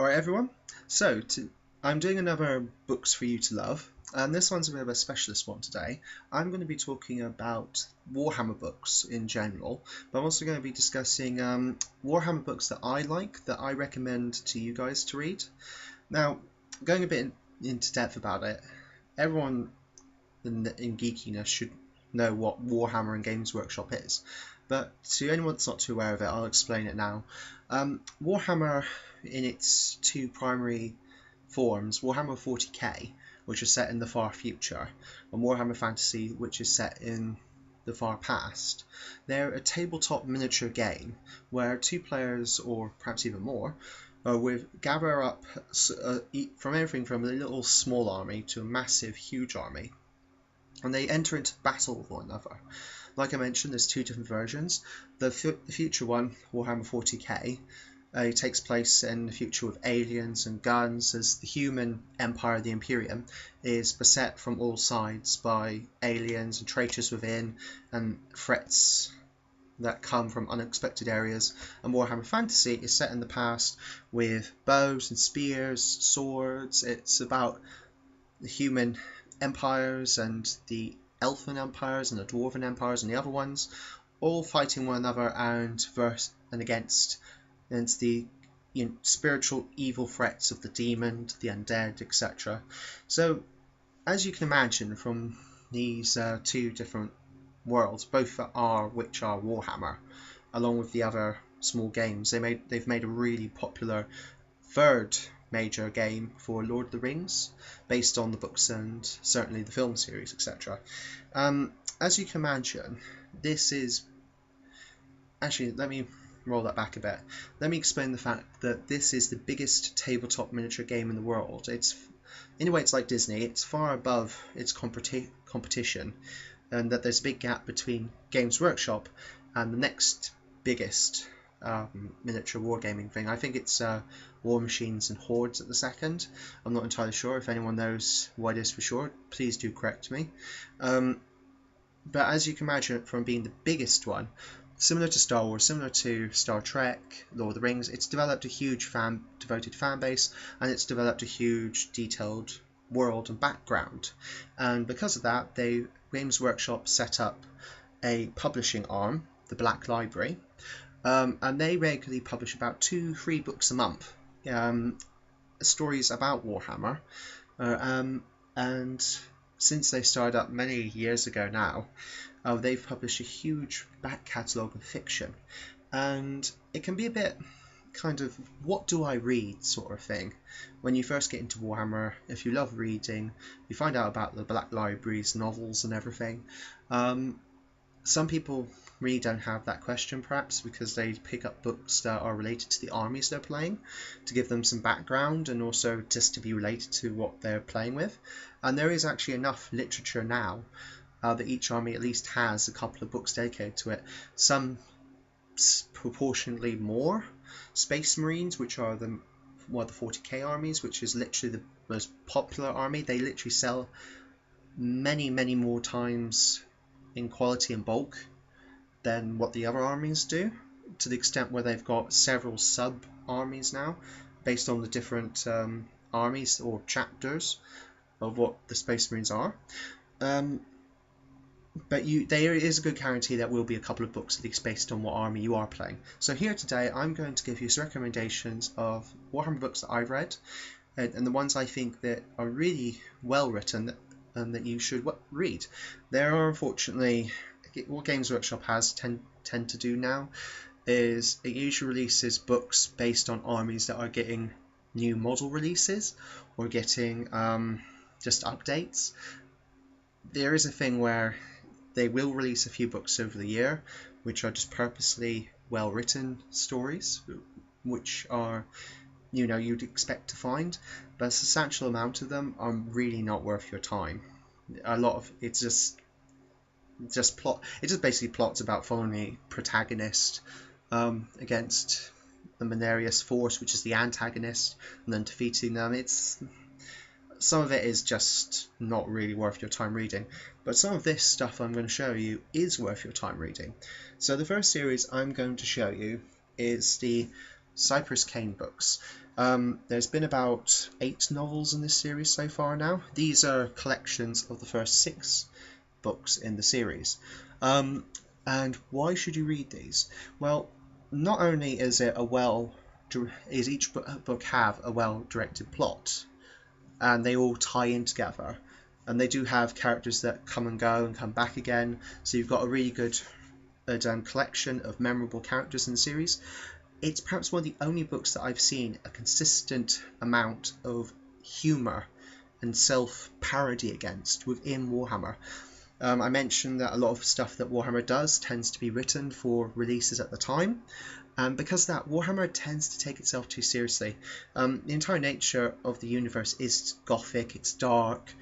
Alright everyone, I'm doing another Books for You to Love, and this one's a bit of a specialist one today. I'm going to be talking about Warhammer books in general, but I'm also going to be discussing Warhammer books that I like, that I recommend to you guys to read. Now, going a bit into depth about it, everyone in geekiness should know what Warhammer and Games Workshop is, but to anyone that's not too aware of it, I'll explain it now. Warhammer, in its two primary forms, Warhammer 40k, which is set in the far future, and Warhammer Fantasy, which is set in the far past. They're a tabletop miniature game where two players, or perhaps even more, gather up from everything from a little small army to a massive, huge army, and they enter into battle with one another. Like I mentioned, there's two different versions. The future one, Warhammer 40k, takes place in the future with aliens and guns, as the human empire, the Imperium, is beset from all sides by aliens and traitors within, and threats that come from unexpected areas. And Warhammer Fantasy is set in the past with bows and spears, swords. It's about the human empires and the elfin empires and the dwarven empires and the other ones, all fighting one another and against the spiritual evil threats of the demon, the undead, etc. So, as you can imagine from these two different worlds, both which are Warhammer, along with the other small games, they've made a really popular third major game for Lord of the Rings, based on the books and certainly the film series, etc. As you can imagine, this is... Actually, let me roll that back a bit. Let me explain the fact that this is the biggest tabletop miniature game in the world. In a way, it's like Disney. It's far above its competition, and that there's a big gap between Games Workshop and the next biggest miniature wargaming thing. I think it's War Machines and Hordes at the second. I'm not entirely sure. If anyone knows what it is for sure, please do correct me. But as you can imagine, from being the biggest one, similar to Star Wars, similar to Star Trek, Lord of the Rings, it's developed a huge devoted fan base, and it's developed a huge detailed world and background. And because of that, Games Workshop set up a publishing arm, the Black Library, and they regularly publish about 2-3 books a month, stories about Warhammer, and since they started up many years ago now, they've published a huge back catalogue of fiction, and it can be a bit kind of, what do I read sort of thing when you first get into Warhammer. If you love reading, you find out about the Black Library's novels and everything. Some people really don't have that question, perhaps because they pick up books that are related to the armies they're playing, to give them some background and also just to be related to what they're playing with. And there is actually enough literature now that each army at least has a couple of books dedicated to it. Some proportionately more. Space Marines, which are the 40k armies, which is literally the most popular army. They literally sell many more times in quality and bulk than what the other armies do, to the extent where they've got several sub armies now based on the different armies or chapters of what the Space Marines are. But there is a good guarantee that will be a couple of books at least based on what army you are playing. So here today I'm going to give you some recommendations of Warhammer books that I've read, and the ones I think that are really well written and that you should read. There are, unfortunately, what Games Workshop has tend to do now is it usually releases books based on armies that are getting new model releases or getting just updates. There is a thing where they will release a few books over the year which are just purposely well written stories, which are, you'd expect to find, but a substantial amount of them are really not worth your time. A lot of it's just plot. It just basically plots about following a protagonist against the Manerius force, which is the antagonist, and then defeating them. Some of it is just not really worth your time reading, but some of this stuff I'm going to show you is worth your time reading. So the first series I'm going to show you is the Cypress books. There's been about 8 novels in this series so far now. These are collections of the first 6 books in the series. And why should you read these? Well, not only is each book have a well-directed plot, and they all tie in together, and they do have characters that come and go and come back again, so you've got a really good collection of memorable characters in the series. It's perhaps one of the only books that I've seen a consistent amount of humour and self-parody against within Warhammer. I mentioned that a lot of stuff that Warhammer does tends to be written for releases at the time, and because of that, Warhammer tends to take itself too seriously. The entire nature of the universe is gothic, it's dark.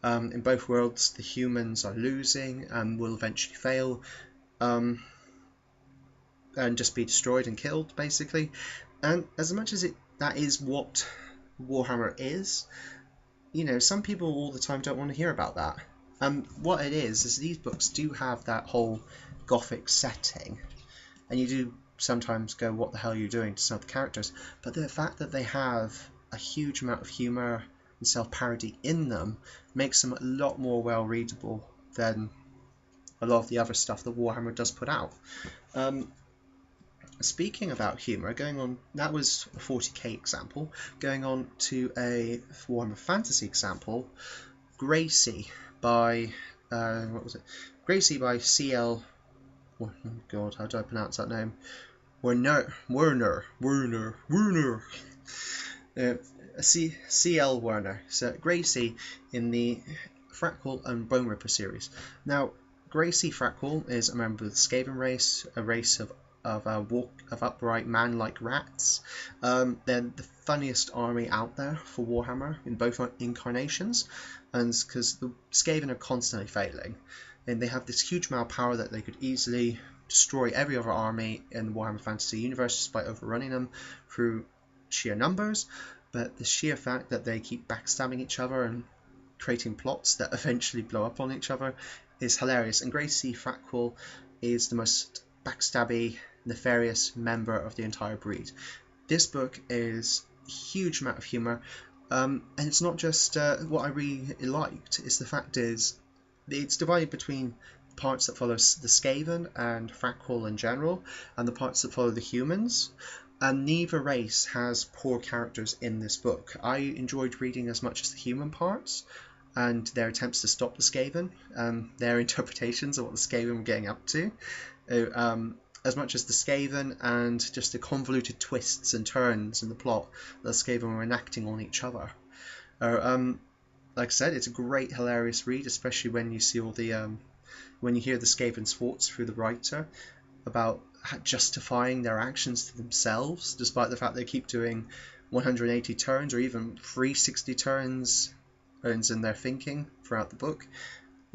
In both worlds, the humans are losing and will eventually fail, and just be destroyed and killed, basically. And as much as that is what Warhammer is, some people all the time don't want to hear about that. What it is these books do have that whole gothic setting, and you do sometimes go, what the hell are you doing to some of the characters? But the fact that they have a huge amount of humour and self-parody in them makes them a lot more well-readable than a lot of the other stuff that Warhammer does put out. Speaking about humour, that was a 40k example. Going on to a Warhammer Fantasy example, Gracie by Gracie by C.L. Oh God, how do I pronounce that name? Werner. C.L. Werner. So Gracie in the Frackle and Bone Ripper series. Now, Gracie Frackle is a member of the Skaven race, a race of upright man-like rats. They're the funniest army out there for Warhammer in both incarnations, and because the Skaven are constantly failing, and they have this huge amount of power that they could easily destroy every other army in the Warhammer Fantasy universe just by overrunning them through sheer numbers. But the sheer fact that they keep backstabbing each other and creating plots that eventually blow up on each other is hilarious. And Gracie Frackle is the most backstabby, nefarious member of the entire breed. This book is a huge amount of humour, and it's not just what I really liked. The fact is, it's divided between parts that follow the Skaven and Frackle in general, and the parts that follow the humans. And neither race has poor characters in this book. I enjoyed reading as much as the human parts and their attempts to stop the Skaven, their interpretations of what the Skaven were getting up to, as much as the Skaven and just the convoluted twists and turns in the plot that the Skaven were enacting on each other. Like I said, it's a great, hilarious read, especially when you see all the when you hear the Skaven's thoughts through the writer about justifying their actions to themselves, despite the fact they keep doing 180 turns or even 360 turns in their thinking throughout the book.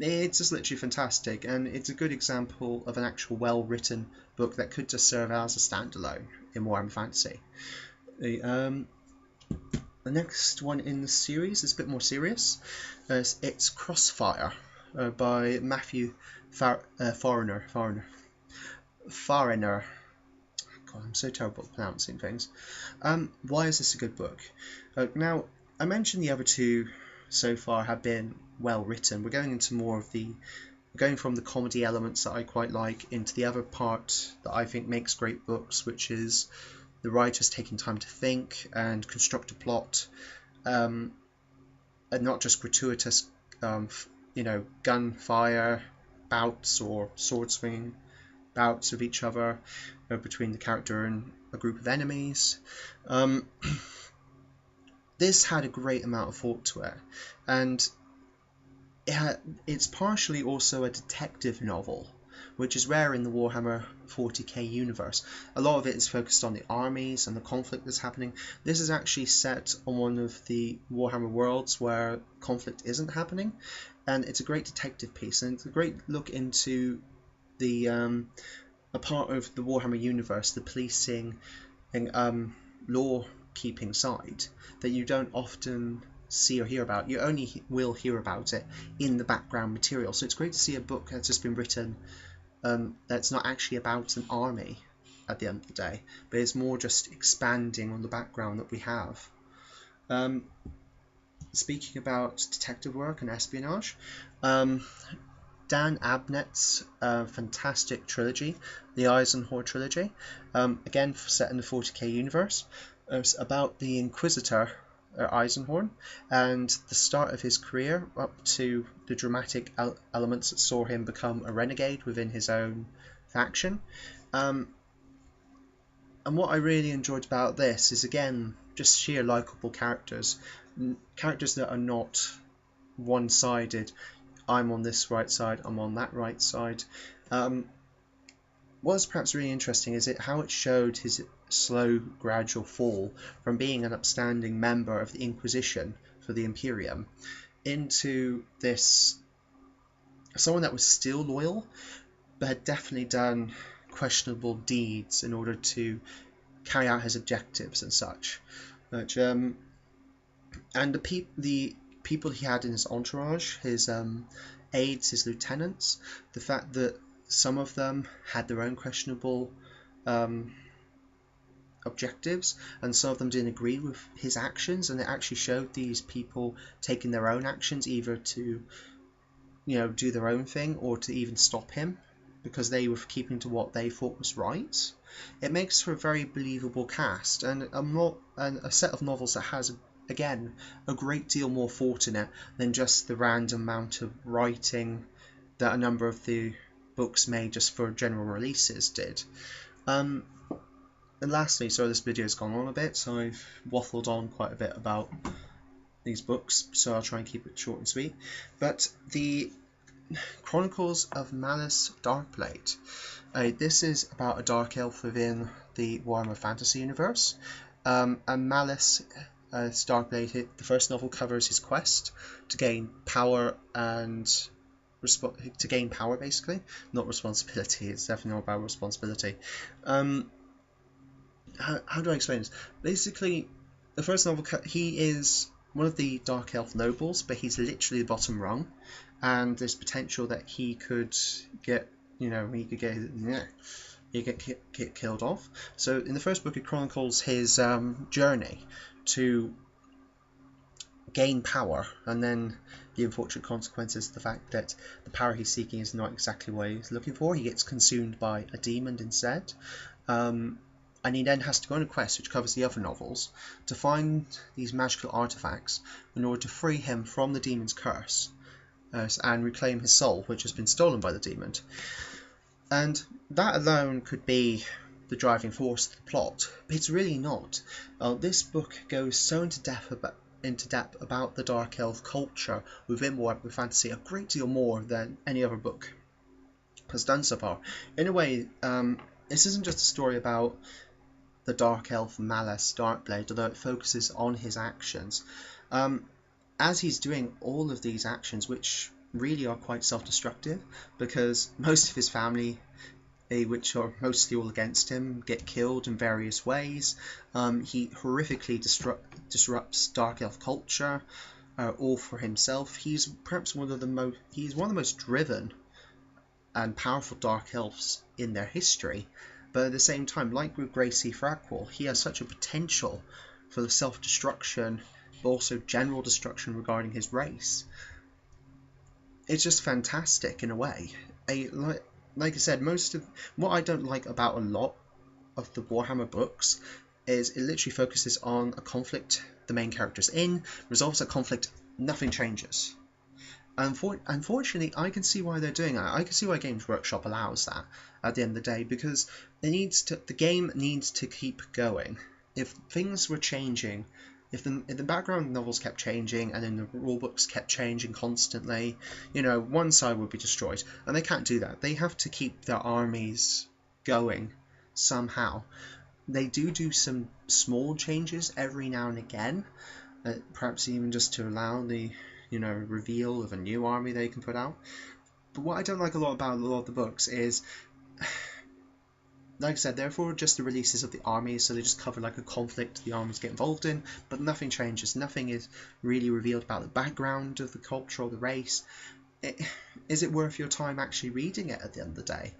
It's just literally fantastic, and it's a good example of an actual well-written book that could just serve as a standalone in Warhammer Fantasy. The next one in the series is a bit more serious. It's Crossfire by Matthew Foreigner. God, I'm so terrible at pronouncing things. Why is this a good book? Now, I mentioned the other two so far have been well written. We're going from the comedy elements that I quite like into the other part that I think makes great books, which is the writers taking time to think and construct a plot, and not just gratuitous gunfire bouts or sword swinging bouts of each other between the character and a group of enemies. This had a great amount of thought to it, and it's partially also a detective novel, which is rare in the Warhammer 40k universe. A lot of it is focused on the armies and the conflict that's happening. This is actually set on one of the Warhammer worlds where conflict isn't happening, and it's a great detective piece, and it's a great look into a part of the Warhammer universe, the policing and law-keeping side, that you don't often see or hear about. You only will hear about it in the background material. So it's great to see a book that's just been written that's not actually about an army, at the end of the day, but it's more just expanding on the background that we have. Speaking about detective work and espionage, Dan Abnett's fantastic trilogy, the Eisenhower trilogy, again set in the 40k universe, it's about the Inquisitor Eisenhorn and the start of his career up to the dramatic elements that saw him become a renegade within his own faction. And what I really enjoyed about this is, again, just sheer likeable characters that are not one-sided. I'm on this right side, I'm on that right side. What's perhaps really interesting is how it showed his slow, gradual fall from being an upstanding member of the Inquisition for the Imperium into this someone that was still loyal, but had definitely done questionable deeds in order to carry out his objectives and such. And the people he had in his entourage, his aides, his lieutenants, the fact that some of them had their own questionable objectives and some of them didn't agree with his actions, and it actually showed these people taking their own actions either to do their own thing or to even stop him because they were keeping to what they thought was right. It makes for a very believable cast and a set of novels that has, again, a great deal more thought in it than just the random amount of writing that a number of the books made just for general releases did. And lastly, so this video has gone on a bit, so I've waffled on quite a bit about these books, so I'll try and keep it short and sweet. But the Chronicles of Malice Darkblade. This is about a dark elf within the Warhammer Fantasy universe. And Malice Darkblade, the first novel covers his quest to gain power basically, not responsibility. It's definitely not about responsibility. How do I explain this? Basically, the first novel, he is one of the Dark Elf nobles, but he's literally the bottom rung, and there's potential that he could get, get killed off. So in the first book, it chronicles his journey to gain power, and then the unfortunate consequences, the fact that the power he's seeking is not exactly what he's looking for. He gets consumed by a demon instead. And he then has to go on a quest, which covers the other novels, to find these magical artifacts in order to free him from the demon's curse and reclaim his soul, which has been stolen by the demon. And that alone could be the driving force of the plot, but it's really not. This book goes so into depth about the Dark Elf culture within Warhammer Fantasy, a great deal more than any other book has done so far. In a way, this isn't just a story about the Dark Elf Malice Darkblade, although it focuses on his actions. As he's doing all of these actions, which really are quite self-destructive, because most of his family, which are mostly all against him, get killed in various ways. He horrifically disrupts Dark Elf culture, all for himself. He's perhaps one of the most driven and powerful Dark Elves in their history. But at the same time, like with Gracie Frackwell, he has such a potential for the self-destruction, but also general destruction regarding his race. It's just fantastic in a way. Like I said, most of what I don't like about a lot of the Warhammer books is it literally focuses on a conflict the main character's in, resolves that conflict, nothing changes. Unfortunately, I can see why they're doing that. I can see why Games Workshop allows that at the end of the day, because the game needs to keep going. If things were changing, if the background novels kept changing and then the rulebooks kept changing constantly, one side would be destroyed, and they can't do that. They have to keep their armies going somehow. They do some small changes every now and again, perhaps even just to allow the reveal of a new army they can put out. But what I don't like a lot about a lot of the books is, like I said, therefore just the releases of the armies, so they just cover like a conflict the armies get involved in, but nothing changes. Nothing is really revealed about the background of the culture or the race. Is it worth your time actually reading it at the end of the day?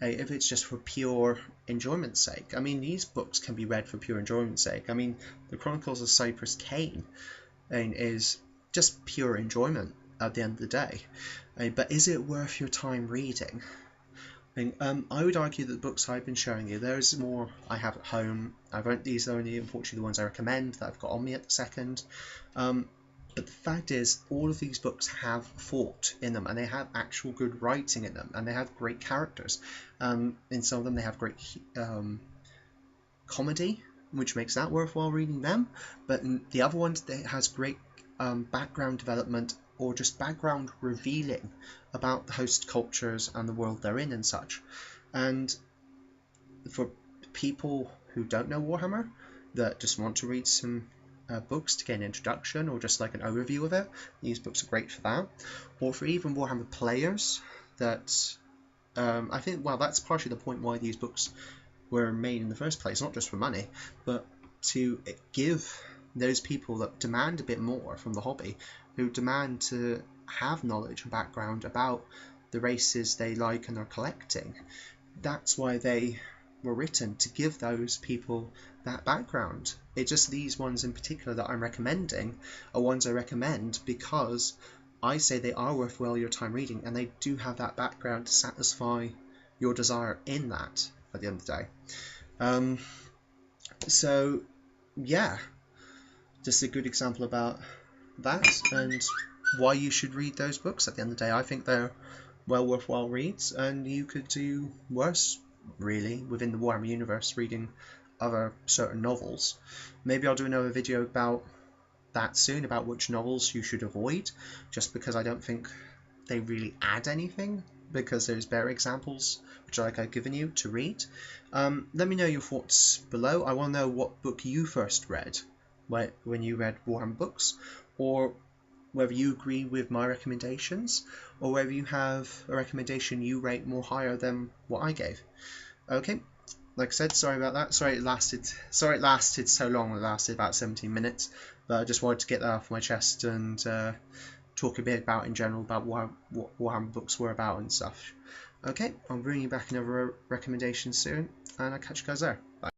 if it's just for pure enjoyment's sake. I mean, these books can be read for pure enjoyment's sake. I mean, the Chronicles of Cypress is just pure enjoyment at the end of the day. But is it worth your time reading? I would argue that the books I've been showing you, there's more I have at home. These are only, unfortunately, the ones I recommend that I've got on me at the second. But the fact is, all of these books have thought in them, and they have actual good writing in them, and they have great characters. In some of them, they have great comedy, which makes that worthwhile reading them. But in the other ones, it has great background development, or just background revealing about the host cultures and the world they're in and such. And for people who don't know Warhammer, that just want to read some books to get an introduction or just like an overview of it, these books are great for that. Or for even Warhammer players, that I think, well, that's partially the point why these books were made in the first place, not just for money, but to give those people that demand a bit more from the hobby, who demand to have knowledge and background about the races they like and are collecting. That's why they were written, to give those people that background. It's just these ones in particular that I'm recommending are ones I recommend because I say they are worthwhile your time reading, and they do have that background to satisfy your desire in that at the end of the day. So yeah, just a good example about that and why you should read those books at the end of the day. I think they're well worthwhile reads, and you could do worse, really, within the Warhammer universe, reading other certain novels. Maybe I'll do another video about that soon, about which novels you should avoid, just because I don't think they really add anything, because there's better examples which I've given you to read. Let me know your thoughts below. I want to know what book you first read when you read Warhammer books, or whether you agree with my recommendations, or whether you have a recommendation you rate more higher than what I gave. Okay, like I said, sorry about that. Sorry it lasted so long. It lasted about 17 minutes, but I just wanted to get that off my chest and talk a bit about in general about what Warhammer books were about and stuff. Okay, I'll bring you back another recommendation soon, and I'll catch you guys there. Bye.